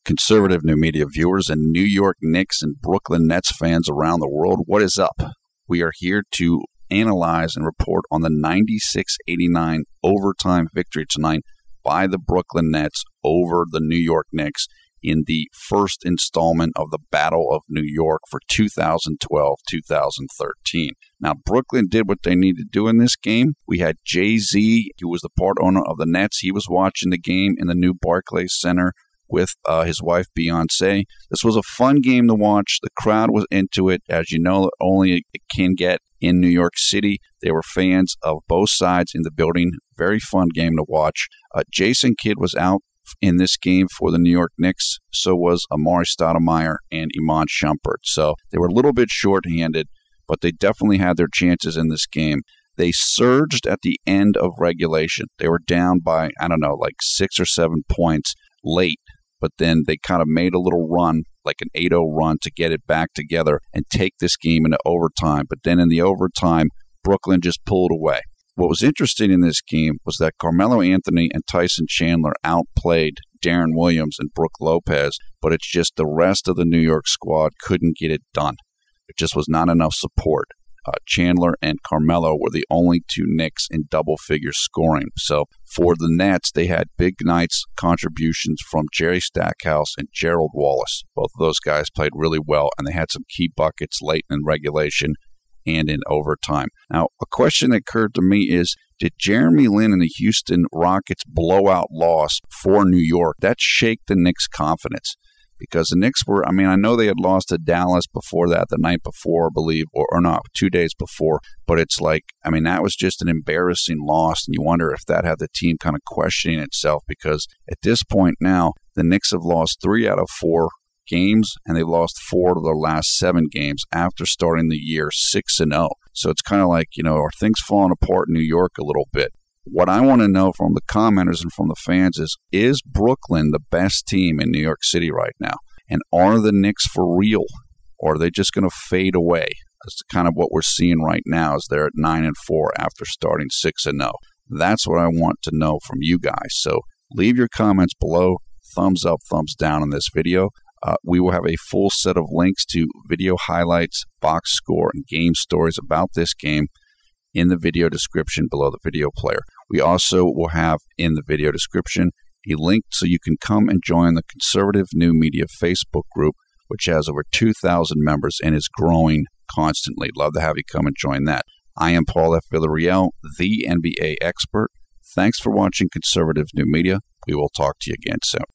Conservative new media viewers and New York Knicks and Brooklyn Nets fans around the world, what is up? We are here to analyze and report on the 96-89 overtime victory tonight by the Brooklyn Nets over the New York Knicks in the first installment of the Battle of New York for 2012-2013. Now, Brooklyn did what they needed to do in this game. We had Jay-Z, who was the part owner of the Nets. He was watching the game in the new Barclays Center with his wife, Beyonce. This was a fun game to watch. The crowd was into it. As you know, only it can get in New York City. They were fans of both sides in the building. Very fun game to watch. Jason Kidd was out in this game for the New York Knicks. So was Amari Stoudemire and Iman Shumpert. So they were a little bit shorthanded, but they definitely had their chances in this game. They surged at the end of regulation. They were down by, like 6 or 7 points late. But then they kind of made a little run, like an 8-0 run, to get it back together and take this game into overtime. But then in the overtime, Brooklyn just pulled away. What was interesting in this game was that Carmelo Anthony and Tyson Chandler outplayed Deron Williams and Brook Lopez, but it's just the rest of the New York squad couldn't get it done. It just was not enough support. Chandler and Carmelo were the only two Knicks in double-figure scoring. So for the Nets, they had big nights contributions from Jerry Stackhouse and Gerald Wallace. Both of those guys played really well, and they had some key buckets late in regulation and in overtime. Now, a question that occurred to me is, did Jeremy Lin and the Houston Rockets blowout loss for New York, that shake the Knicks' confidence? Because the Knicks were, I know they had lost to Dallas before that, the night before, I believe, or not, 2 days before. But it's like, that was just an embarrassing loss. And you wonder if that had the team kind of questioning itself. Because at this point now, the Knicks have lost 3 out of 4 games, and they've lost 4 of their last 7 games after starting the year 6-0. So it's kind of like, are things falling apart in New York a little bit? What I want to know from the commenters and from the fans is Brooklyn the best team in New York City right now? And are the Knicks for real? Or are they just going to fade away? That's kind of what we're seeing right now, is they're at 9-4 after starting 6-0. That's what I want to know from you guys. So leave your comments below. Thumbs up, thumbs down on this video. We will have a full set of links to video highlights, box score, and game stories about this game in the video description below the video player. We also will have in the video description a link so you can come and join the Conservative New Media Facebook group, which has over 2,000 members and is growing constantly. Love to have you come and join that. I am Paul F. Villarreal, the NBA expert. Thanks for watching Conservative New Media. We will talk to you again soon.